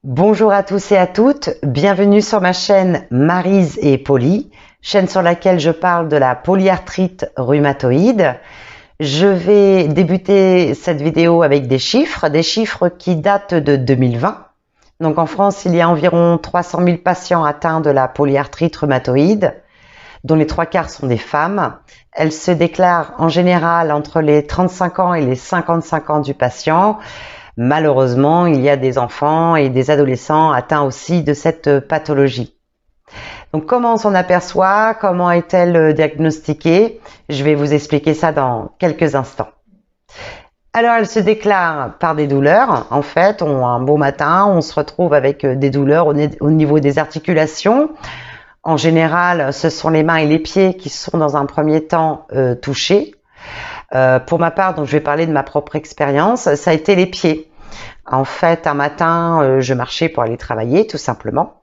Bonjour à tous et à toutes, bienvenue sur ma chaîne Maryse et Poly, chaîne sur laquelle je parle de la polyarthrite rhumatoïde. Je vais débuter cette vidéo avec des chiffres qui datent de 2020. Donc en France, il y a environ 300 000 patients atteints de la polyarthrite rhumatoïde, dont les 3/4 sont des femmes. Elle se déclare en général entre les 35 ans et les 55 ans du patient. Malheureusement, il y a des enfants et des adolescents atteints aussi de cette pathologie. Donc comment on s'en aperçoit? Comment est-elle diagnostiquée? Je vais vous expliquer ça dans quelques instants. Alors elle se déclare par des douleurs. En fait, un beau matin, on se retrouve avec des douleurs au niveau des articulations. En général, ce sont les mains et les pieds qui sont dans un premier temps touchés. Pour ma part, donc je vais parler de ma propre expérience, ça a été les pieds. En fait, un matin, je marchais pour aller travailler, tout simplement,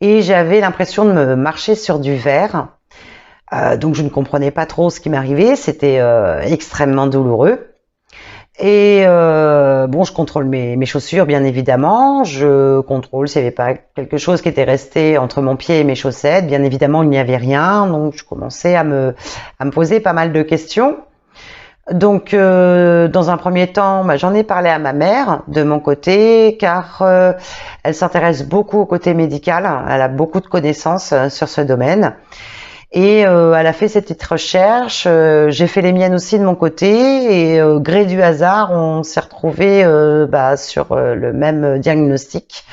et j'avais l'impression de me marcher sur du verre. Donc je ne comprenais pas trop ce qui m'arrivait, c'était extrêmement douloureux. Et bon, je contrôle mes chaussures, bien évidemment. Je contrôle s'il n'y avait pas quelque chose qui était resté entre mon pied et mes chaussettes. Bien évidemment, il n'y avait rien, donc je commençais à me poser pas mal de questions. Donc, dans un premier temps, j'en ai parlé à ma mère de mon côté, car elle s'intéresse beaucoup au côté médical. Elle a beaucoup de connaissances sur ce domaine. Et elle a fait ses petites recherches. J'ai fait les miennes aussi de mon côté. Et gré du hasard, on s'est retrouvés sur le même diagnostic.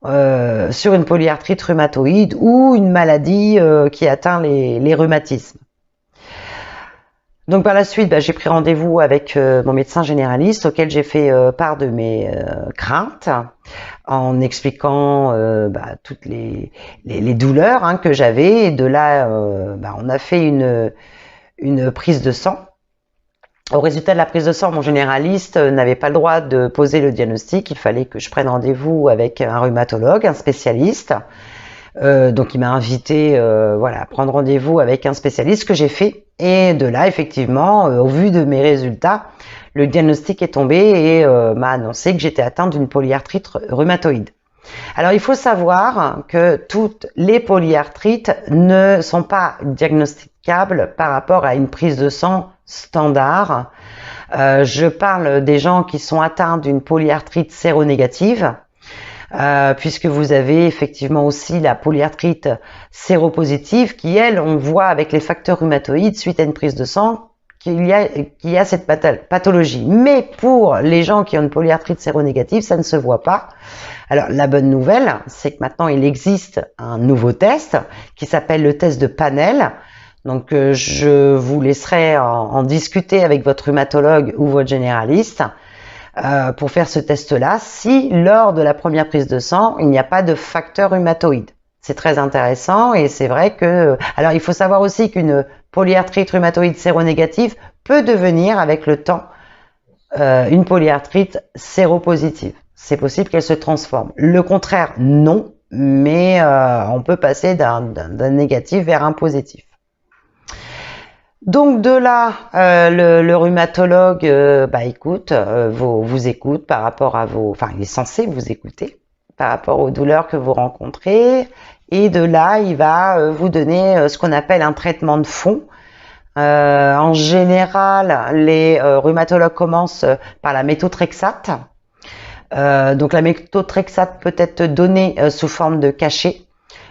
Sur une polyarthrite rhumatoïde ou une maladie qui atteint les rhumatismes. Donc par la suite, j'ai pris rendez-vous avec mon médecin généraliste auquel j'ai fait part de mes craintes en expliquant toutes les douleurs que j'avais. Et de là, on a fait une prise de sang. Au résultat de la prise de sang, mon généraliste n'avait pas le droit de poser le diagnostic. Il fallait que je prenne rendez-vous avec un rhumatologue, un spécialiste. Donc il m'a invité à prendre rendez-vous avec un spécialiste, que j'ai fait, et de là effectivement au vu de mes résultats, le diagnostic est tombé et m'a annoncé que j'étais atteinte d'une polyarthrite rhumatoïde. Alors il faut savoir que toutes les polyarthrites ne sont pas diagnosticables par rapport à une prise de sang standard. Je parle des gens qui sont atteints d'une polyarthrite séronégative. Puisque vous avez effectivement aussi la polyarthrite séropositive qui, elle, on voit avec les facteurs rhumatoïdes suite à une prise de sang qu'il y a cette pathologie. Mais pour les gens qui ont une polyarthrite séronégative, ça ne se voit pas. Alors la bonne nouvelle, c'est que maintenant il existe un nouveau test qui s'appelle le test de Panel. Donc je vous laisserai en discuter avec votre rhumatologue ou votre généraliste. Pour faire ce test-là, si lors de la première prise de sang, il n'y a pas de facteur rhumatoïde. C'est très intéressant et c'est vrai que... Alors, il faut savoir aussi qu'une polyarthrite rhumatoïde séronégative peut devenir avec le temps une polyarthrite séropositive. C'est possible qu'elle se transforme. Le contraire, non, mais on peut passer d'un négatif vers un positif. Donc de là, le rhumatologue, vous écoute par rapport à il est censé vous écouter par rapport aux douleurs que vous rencontrez, et de là, il va vous donner ce qu'on appelle un traitement de fond. En général, les rhumatologues commencent par la méthotrexate. Donc la méthotrexate peut être donnée sous forme de cachet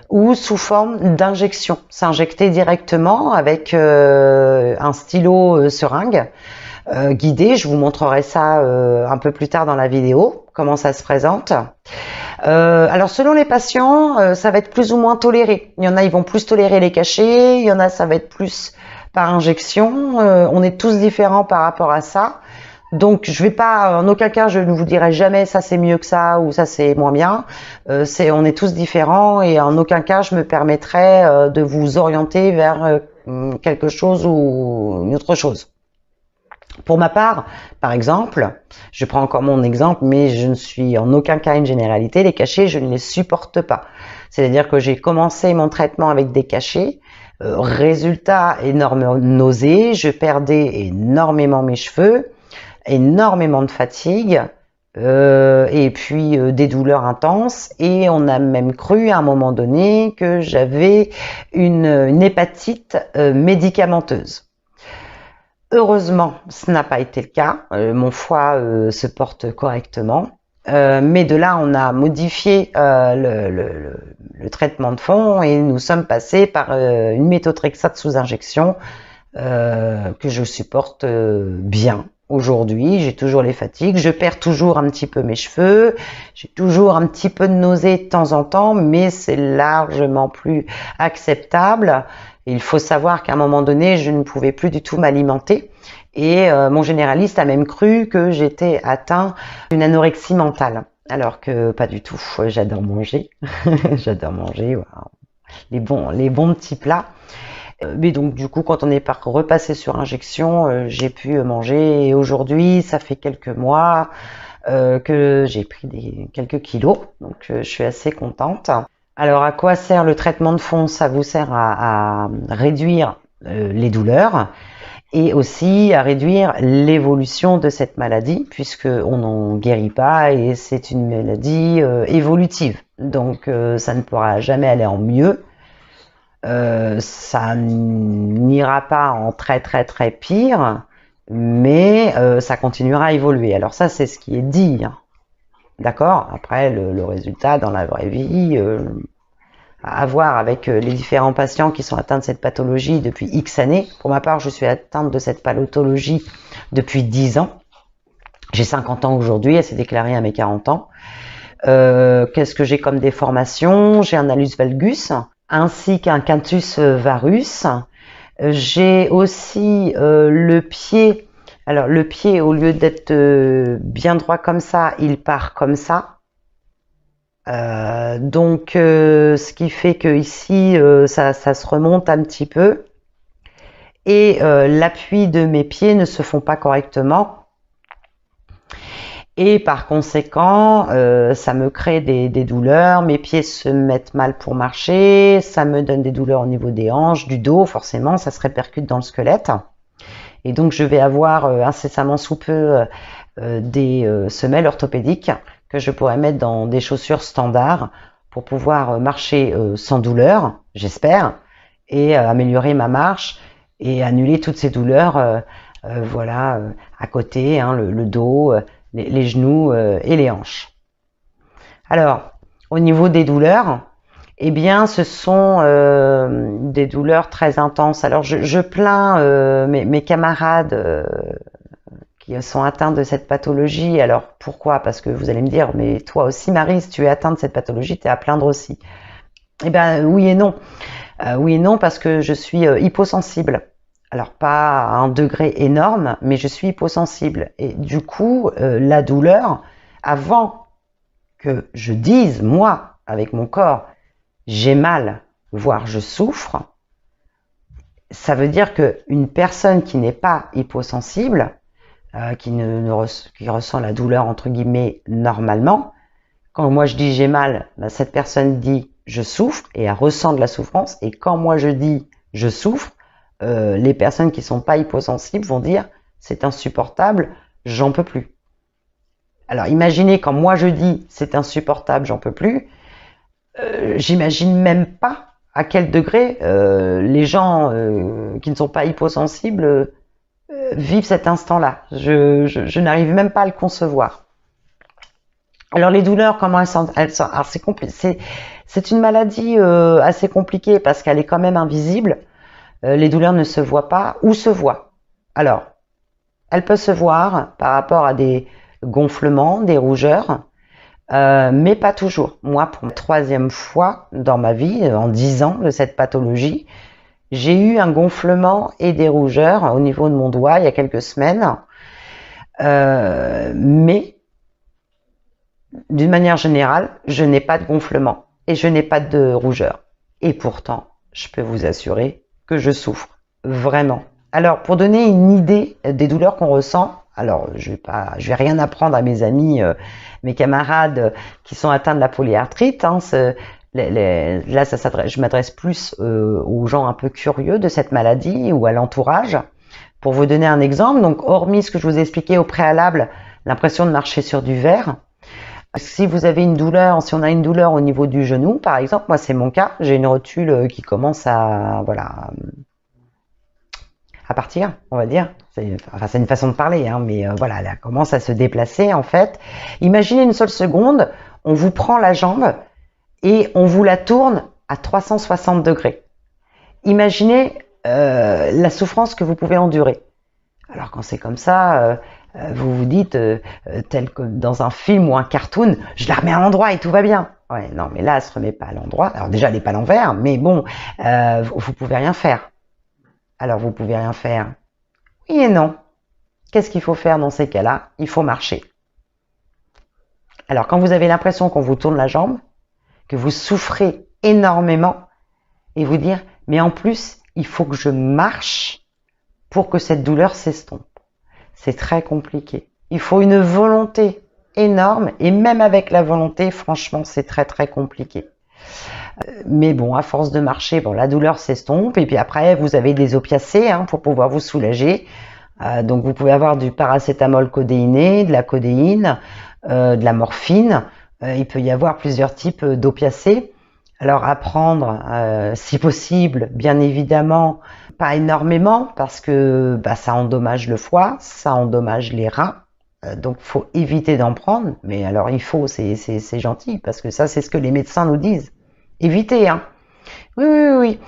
ou sous forme d'injection, s'injecter directement avec un stylo seringue guidé. Je vous montrerai ça un peu plus tard dans la vidéo, comment ça se présente. Alors selon les patients, ça va être plus ou moins toléré. Il y en a, ils vont plus tolérer les cachets, il y en a, ça va être plus par injection. On est tous différents par rapport à ça. Donc je vais pas, en aucun cas je ne vous dirai jamais ça c'est mieux que ça ou ça c'est moins bien. On est tous différents et en aucun cas je me permettrai de vous orienter vers quelque chose ou une autre chose. Pour ma part, par exemple, je prends encore mon exemple, mais je ne suis en aucun cas une généralité. Les cachets, je ne les supporte pas. C'est-à-dire que j'ai commencé mon traitement avec des cachets. Résultat, énorme nausée, je perdais énormément mes cheveux, énormément de fatigue, et puis des douleurs intenses, et on a même cru à un moment donné que j'avais une hépatite médicamenteuse. Heureusement, ce n'a pas été le cas. Mon foie se porte correctement. Mais de là, on a modifié le traitement de fond et nous sommes passés par une méthotrexate sous injection que je supporte bien. Aujourd'hui, j'ai toujours les fatigues, je perds toujours un petit peu mes cheveux, j'ai toujours un petit peu de nausée de temps en temps, mais c'est largement plus acceptable. Il faut savoir qu'à un moment donné, je ne pouvais plus du tout m'alimenter et mon généraliste a même cru que j'étais atteint d'une anorexie mentale, alors que pas du tout. J'adore manger, j'adore manger, voilà. Les bons petits plats. Mais donc du coup, quand on est repassé sur injection, j'ai pu manger. Et aujourd'hui, ça fait quelques mois que j'ai pris quelques kilos, donc je suis assez contente. Alors, à quoi sert le traitement de fond? Ça vous sert à réduire les douleurs et aussi à réduire l'évolution de cette maladie, puisqu'on n'en guérit pas et c'est une maladie évolutive. Donc, ça ne pourra jamais aller en mieux. Ça n'ira pas en très très très pire, mais ça continuera à évoluer. Alors ça, c'est ce qui est dit, hein. D'accord? Après, le résultat dans la vraie vie, à voir avec les différents patients qui sont atteints de cette pathologie depuis X années. Pour ma part, je suis atteinte de cette pathologie depuis 10 ans. J'ai 50 ans aujourd'hui, elle s'est déclarée à mes 40 ans. Qu'est-ce que j'ai comme déformation? J'ai un hallux valgus, ainsi qu'un quintus varus. J'ai aussi le pied. Alors le pied, au lieu d'être bien droit comme ça, il part comme ça. Donc ce qui fait que ici ça se remonte un petit peu. Et l'appui de mes pieds ne se font pas correctement. Et par conséquent, ça me crée des douleurs, mes pieds se mettent mal pour marcher, ça me donne des douleurs au niveau des hanches, du dos, forcément, ça se répercute dans le squelette. Et donc, je vais avoir incessamment sous peu des semelles orthopédiques que je pourrais mettre dans des chaussures standards pour pouvoir marcher sans douleur, j'espère, et améliorer ma marche et annuler toutes ces douleurs, voilà, à côté, hein, le dos, les genoux et les hanches. Alors, au niveau des douleurs, eh bien, ce sont des douleurs très intenses. Alors, je plains mes camarades qui sont atteints de cette pathologie. Alors, pourquoi? Parce que vous allez me dire, mais toi aussi, Maryse, tu es atteinte de cette pathologie, tu es à plaindre aussi. Eh bien, oui et non. Oui et non, parce que je suis hyposensible. Alors pas à un degré énorme, mais je suis hyposensible. Et du coup, la douleur, avant que je dise, moi, avec mon corps, j'ai mal, voire je souffre, ça veut dire qu'une personne qui n'est pas hyposensible, qui ressent la douleur entre guillemets normalement, quand moi je dis j'ai mal, ben, cette personne dit je souffre et elle ressent de la souffrance. Et quand moi je dis je souffre, les personnes qui sont pas hyposensibles vont dire c'est insupportable, j'en peux plus. Alors imaginez quand moi je dis c'est insupportable, j'en peux plus, j'imagine même pas à quel degré les gens qui ne sont pas hyposensibles vivent cet instant-là. Je n'arrive même pas à le concevoir. Alors les douleurs, comment elles sont, alors c'est une maladie assez compliquée parce qu'elle est quand même invisible. Les douleurs ne se voient pas ou se voient. Alors, elles peuvent se voir par rapport à des gonflements, des rougeurs, mais pas toujours. Moi, pour la 3e fois dans ma vie, en 10 ans de cette pathologie, j'ai eu un gonflement et des rougeurs au niveau de mon doigt il y a quelques semaines. Mais d'une manière générale, je n'ai pas de gonflement et je n'ai pas de rougeur. Et pourtant, je peux vous assurer que je souffre vraiment. Alors, pour donner une idée des douleurs qu'on ressent, alors je vais rien apprendre à mes amis, mes camarades qui sont atteints de la polyarthrite. Hein, là, je m'adresse plus aux gens un peu curieux de cette maladie ou à l'entourage. Pour vous donner un exemple, donc hormis ce que je vous ai expliqué au préalable, l'impression de marcher sur du verre. Si vous avez une douleur, si on a une douleur au niveau du genou, par exemple, moi c'est mon cas, j'ai une rotule qui commence à, voilà, à partir, on va dire. C'est une façon de parler, hein, mais voilà, elle commence à se déplacer en fait. Imaginez une seule seconde, on vous prend la jambe et on vous la tourne à 360 degrés. Imaginez la souffrance que vous pouvez endurer. Alors quand c'est comme ça, vous vous dites, tel que dans un film ou un cartoon, je la remets à l'endroit et tout va bien. Ouais, non, mais là, elle se remet pas à l'endroit. Alors déjà, elle n'est pas à l'envers, mais bon, vous pouvez rien faire. Alors vous pouvez rien faire. Oui et non. Qu'est-ce qu'il faut faire dans ces cas-là? Il faut marcher. Alors quand vous avez l'impression qu'on vous tourne la jambe, que vous souffrez énormément, et vous dire, mais en plus, il faut que je marche pour que cette douleur s'estompe. C'est très compliqué. Il faut une volonté énorme, et même avec la volonté, franchement, c'est très très compliqué. Mais bon, à force de marcher, bon, la douleur s'estompe, et puis après, vous avez des opiacés hein, pour pouvoir vous soulager. Donc vous pouvez avoir du paracétamol codéiné, de la codéine, de la morphine. Il peut y avoir plusieurs types d'opiacés. Alors à prendre, si possible, bien évidemment, pas énormément parce que ça endommage le foie, ça endommage les reins. Donc faut éviter d'en prendre. Mais alors il faut, c'est gentil parce que ça c'est ce que les médecins nous disent. Évitez, hein. Oui, oui, oui.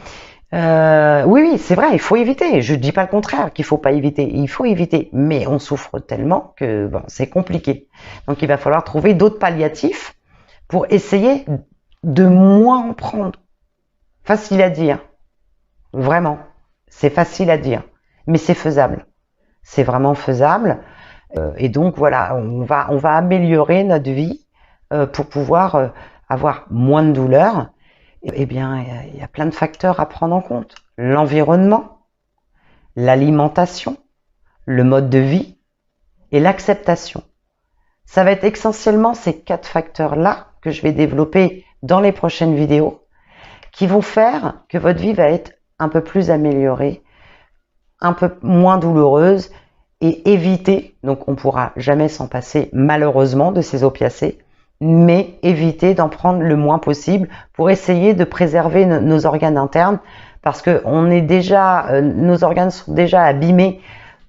Oui, c'est vrai, il faut éviter. Je ne dis pas le contraire qu'il faut pas éviter. Il faut éviter, mais on souffre tellement que bon, c'est compliqué. Donc il va falloir trouver d'autres palliatifs pour essayer de moins en prendre. Facile à dire, vraiment. C'est facile à dire, mais c'est faisable. C'est vraiment faisable. Et donc voilà, on va améliorer notre vie pour pouvoir avoir moins de douleur. Eh bien, il y a plein de facteurs à prendre en compte. L'environnement, l'alimentation, le mode de vie et l'acceptation. Ça va être essentiellement ces 4 facteurs-là que je vais développer dans les prochaines vidéos qui vont faire que votre vie va être un peu plus améliorée, un peu moins douloureuse et éviter, donc on ne pourra jamais s'en passer malheureusement de ces opiacés, mais éviter d'en prendre le moins possible pour essayer de préserver nos organes internes parce que nos organes sont déjà abîmés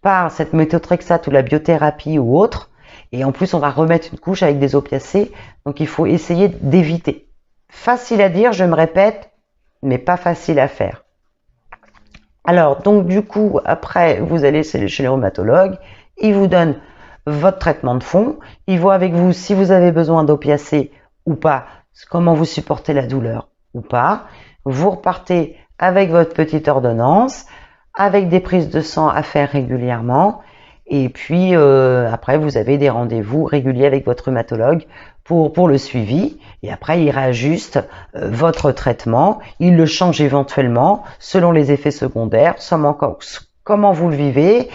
par cette méthotrexate ou la biothérapie ou autre, et en plus on va remettre une couche avec des opiacés, donc il faut essayer d'éviter. Facile à dire, je me répète, mais pas facile à faire. Alors donc du coup après vous allez chez le rhumatologue, il vous donne votre traitement de fond, il voit avec vous si vous avez besoin d'opiacés ou pas, comment vous supportez la douleur ou pas, vous repartez avec votre petite ordonnance, avec des prises de sang à faire régulièrement, et puis après vous avez des rendez-vous réguliers avec votre rhumatologue pour le suivi, et après il réajuste votre traitement, il le change éventuellement selon les effets secondaires, selon comment vous le vivez,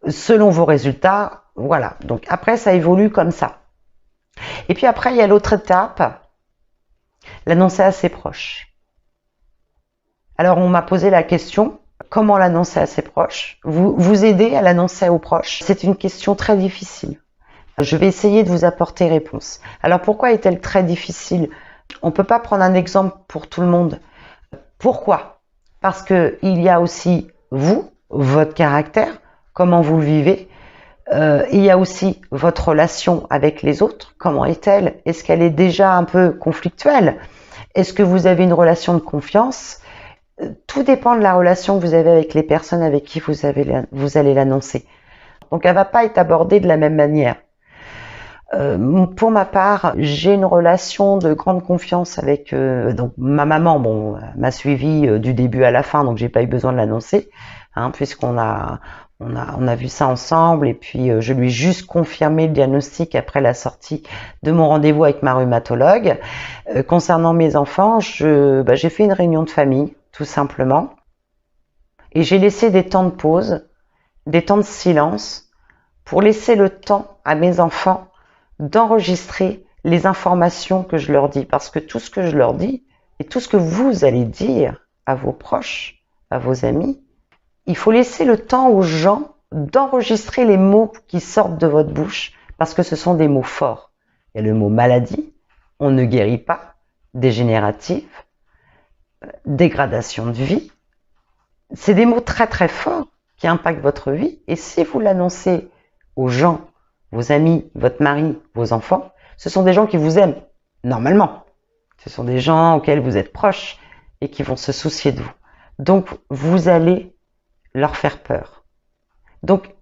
selon vos résultats. Voilà, donc après ça évolue comme ça. Et puis après il y a l'autre étape, l'annoncer à ses proches. Alors on m'a posé la question, comment l'annoncer à ses proches? Vous aider à l'annoncer aux proches? C'est une question très difficile. Je vais essayer de vous apporter réponse. Alors pourquoi est-elle très difficile? On ne peut pas prendre un exemple pour tout le monde. Pourquoi? Parce que il y a aussi vous, votre caractère, comment vous le vivez. Il y a aussi votre relation avec les autres. Comment est-elle? Est-ce qu'elle est déjà un peu conflictuelle? Est-ce que vous avez une relation de confiance? Tout dépend de la relation que vous avez avec les personnes avec qui vous allez l'annoncer. Donc elle ne va pas être abordée de la même manière. Pour ma part, j'ai une relation de grande confiance avec donc ma maman. Bon, m'a suivi du début à la fin, donc j'ai pas eu besoin de l'annoncer, hein, puisqu'on a vu ça ensemble. Et puis je lui ai juste confirmé le diagnostic après la sortie de mon rendez-vous avec ma rhumatologue. Concernant mes enfants, j'ai fait une réunion de famille, tout simplement, et j'ai laissé des temps de pause, des temps de silence, pour laisser le temps à mes enfants d'enregistrer les informations que je leur dis, parce que tout ce que je leur dis et tout ce que vous allez dire à vos proches, à vos amis, il faut laisser le temps aux gens d'enregistrer les mots qui sortent de votre bouche, parce que ce sont des mots forts. Il y a le mot maladie, on ne guérit pas, dégénérative, dégradation de vie. C'est des mots très très forts qui impactent votre vie. Et si vous l'annoncez aux gens, vos amis, votre mari, vos enfants, ce sont des gens qui vous aiment, normalement. Ce sont des gens auxquels vous êtes proches et qui vont se soucier de vous. Donc, vous allez leur faire peur. Donc,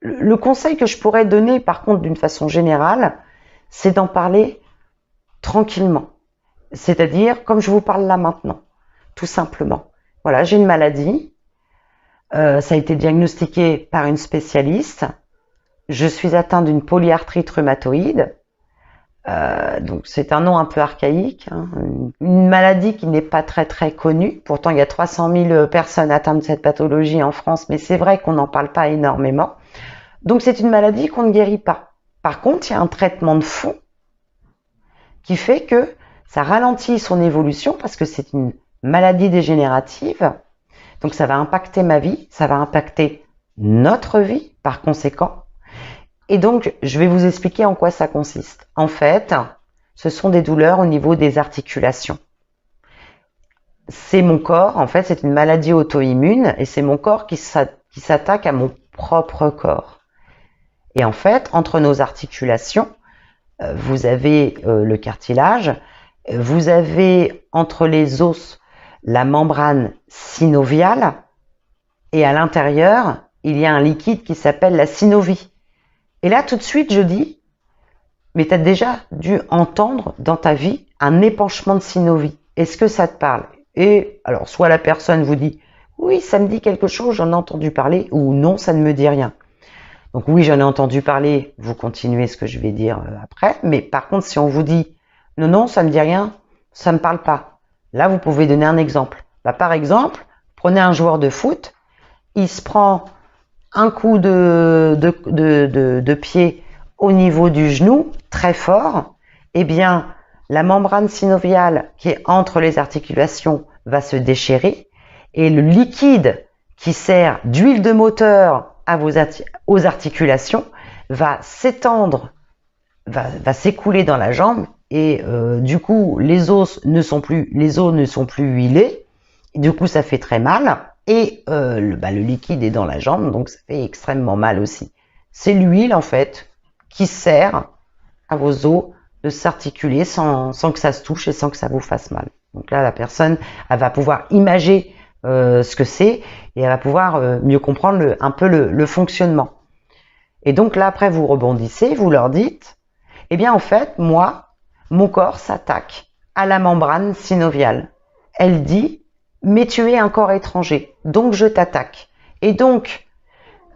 le conseil que je pourrais donner, par contre, d'une façon générale, c'est d'en parler tranquillement. C'est-à-dire, comme je vous parle là maintenant, tout simplement. Voilà, j'ai une maladie, ça a été diagnostiqué par une spécialiste, je suis atteint d'une polyarthrite rhumatoïde, donc c'est un nom un peu archaïque, hein, une maladie qui n'est pas très très connue, pourtant il y a 300 000 personnes atteintes de cette pathologie en France, mais c'est vrai qu'on n'en parle pas énormément. Donc c'est une maladie qu'on ne guérit pas. Par contre, il y a un traitement de fond qui fait que ça ralentit son évolution parce que c'est une maladie dégénérative. Donc ça va impacter ma vie, ça va impacter notre vie par conséquent. Et donc je vais vous expliquer en quoi ça consiste. En fait, ce sont des douleurs au niveau des articulations. C'est mon corps, en fait c'est une maladie auto-immune et c'est mon corps qui s'attaque à mon propre corps. Et en fait, entre nos articulations, vous avez le cartilage, vous avez entre les os la membrane synoviale et à l'intérieur, il y a un liquide qui s'appelle la synovie. Et là, tout de suite, je dis, mais tu as déjà dû entendre dans ta vie un épanchement de synovie. Est-ce que ça te parle? Et alors, soit la personne vous dit, oui, ça me dit quelque chose, j'en ai entendu parler, ou non, ça ne me dit rien. Donc oui, j'en ai entendu parler, vous continuez ce que je vais dire après, mais par contre, si on vous dit, non, non, ça ne me dit rien, ça ne me parle pas. Là, vous pouvez donner un exemple. Par exemple, prenez un joueur de foot, il se prend un coup de pied au niveau du genou, très fort, eh bien, la membrane synoviale qui est entre les articulations va se déchirer et le liquide qui sert d'huile de moteur aux articulations va s'étendre, va s'écouler dans la jambe et du coup les os ne sont plus huilés, du coup ça fait très mal et le liquide est dans la jambe donc ça fait extrêmement mal aussi. C'est l'huile en fait qui sert à vos os de s'articuler sans que ça se touche et sans que ça vous fasse mal. Donc là la personne elle va pouvoir imager ce que c'est et elle va pouvoir mieux comprendre un peu le fonctionnement. Et donc là après vous rebondissez, vous leur dites eh bien en fait moi mon corps s'attaque à la membrane synoviale. Elle dit mais tu es un corps étranger donc je t'attaque. Et donc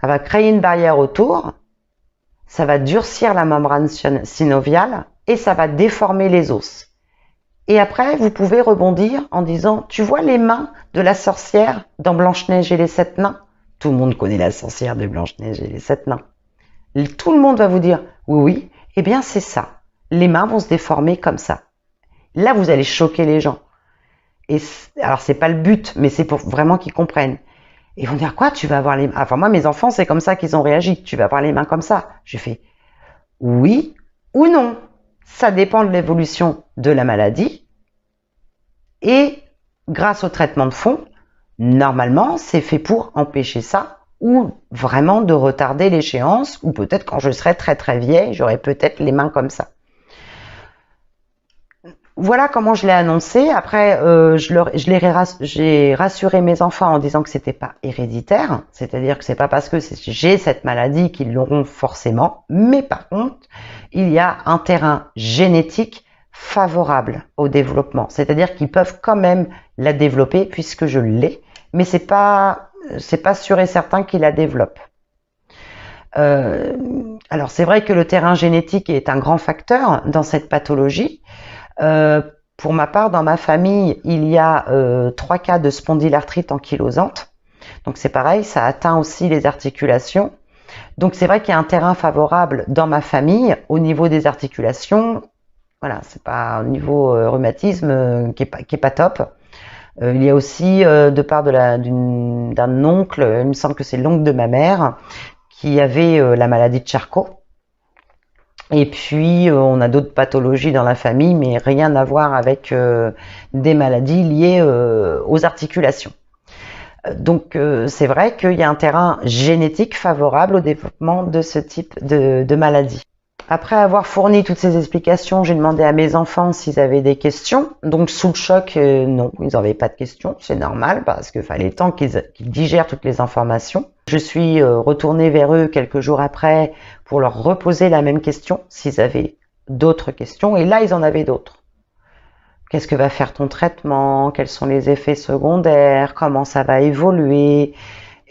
elle va créer une barrière autour, ça va durcir la membrane synoviale et ça va déformer les os. Et après, vous pouvez rebondir en disant, tu vois les mains de la sorcière dans Blanche-Neige et les 7 nains? Tout le monde connaît la sorcière de Blanche-Neige et les 7 nains. Tout le monde va vous dire, oui, oui, eh bien c'est ça. Les mains vont se déformer comme ça. Là, vous allez choquer les gens. Et alors, c'est pas le but, mais c'est pour vraiment qu'ils comprennent. Et ils vont dire, quoi, tu vas avoir les mains? Enfin, moi, mes enfants, c'est comme ça qu'ils ont réagi. Tu vas avoir les mains comme ça. J'ai fait, oui ou non. Ça dépend de l'évolution de la maladie et grâce au traitement de fond, normalement, c'est fait pour empêcher ça ou vraiment de retarder l'échéance ou peut-être quand je serai très très vieille, j'aurai peut-être les mains comme ça. Voilà comment je l'ai annoncé. Après, j'ai rassuré mes enfants en disant que c'était pas héréditaire, c'est-à-dire que c'est pas parce que j'ai cette maladie qu'ils l'auront forcément, mais par contre, il y a un terrain génétique favorable au développement, c'est-à-dire qu'ils peuvent quand même la développer puisque je l'ai, mais c'est pas sûr et certain qu'ils la développent. Alors c'est vrai que le terrain génétique est un grand facteur dans cette pathologie. Pour ma part, dans ma famille, il y a 3 cas de spondylarthrite ankylosante. Donc c'est pareil, ça atteint aussi les articulations. Donc c'est vrai qu'il y a un terrain favorable dans ma famille au niveau des articulations. Voilà, c'est pas au niveau rhumatisme qui est pas top. Il y a aussi de part d'un oncle, il me semble que c'est l'oncle de ma mère, qui avait la maladie de Charcot. Et puis, on a d'autres pathologies dans la famille, mais rien à voir avec des maladies liées aux articulations. Donc, c'est vrai qu'il y a un terrain génétique favorable au développement de ce type de maladie. Après avoir fourni toutes ces explications, j'ai demandé à mes enfants s'ils avaient des questions. Donc, sous le choc, non, ils n'avaient pas de questions. C'est normal parce qu'il fallait le temps qu'ils digèrent toutes les informations. Je suis retournée vers eux quelques jours après pour leur reposer la même question s'ils avaient d'autres questions. Et là, ils en avaient d'autres. Qu'est-ce que va faire ton traitement? Quels sont les effets secondaires? Comment ça va évoluer?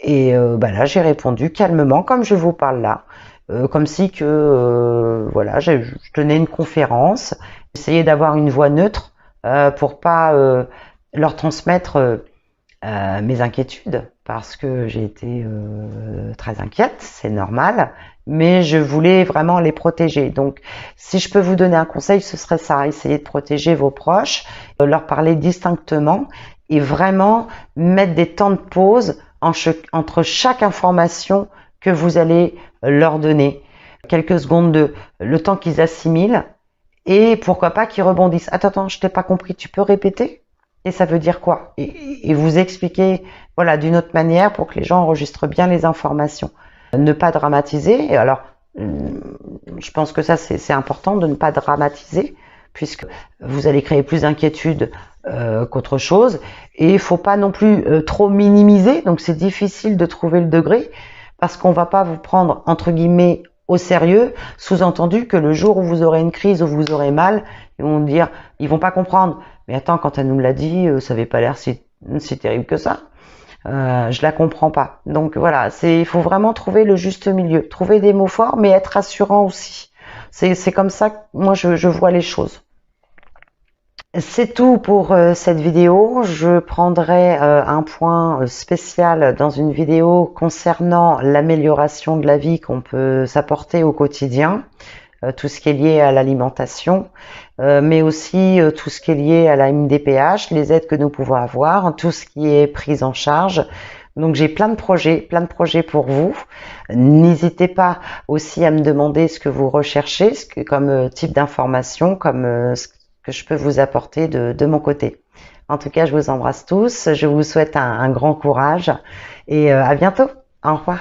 Et là, j'ai répondu calmement, comme je vous parle là, comme si que voilà, je tenais une conférence, j'essayais d'avoir une voix neutre pour pas leur transmettre mes inquiétudes, parce que j'ai été très inquiète, c'est normal, mais je voulais vraiment les protéger. Donc, si je peux vous donner un conseil, ce serait ça, essayer de protéger vos proches, leur parler distinctement et vraiment mettre des temps de pause entre chaque information que vous allez leur donner. Quelques secondes de le temps qu'ils assimilent et pourquoi pas qu'ils rebondissent. Attends, je t'ai pas compris, tu peux répéter? Et ça veut dire quoi? Et vous expliquer voilà, d'une autre manière pour que les gens enregistrent bien les informations. Ne pas dramatiser. Alors, je pense que ça, c'est important de ne pas dramatiser, puisque vous allez créer plus d'inquiétude qu'autre chose. Et il faut pas non plus trop minimiser. Donc, c'est difficile de trouver le degré, parce qu'on va pas vous prendre, entre guillemets, au sérieux, sous-entendu que le jour où vous aurez une crise, où vous aurez mal, ils vont dire, ils vont pas comprendre. Mais attends, quand elle nous l'a dit, ça avait pas l'air si terrible que ça. Je la comprends pas. Donc voilà, il faut vraiment trouver le juste milieu, trouver des mots forts, mais être rassurant aussi. C'est comme ça que moi je vois les choses. C'est tout pour cette vidéo. Je prendrai un point spécial dans une vidéo concernant l'amélioration de la vie qu'on peut s'apporter au quotidien, tout ce qui est lié à l'alimentation, mais aussi tout ce qui est lié à la MDPH, les aides que nous pouvons avoir, tout ce qui est prise en charge. Donc j'ai plein de projets pour vous. N'hésitez pas aussi à me demander ce que vous recherchez, comme type d'information, comme ce que je peux vous apporter de mon côté. En tout cas, je vous embrasse tous, je vous souhaite un grand courage et à bientôt. Au revoir.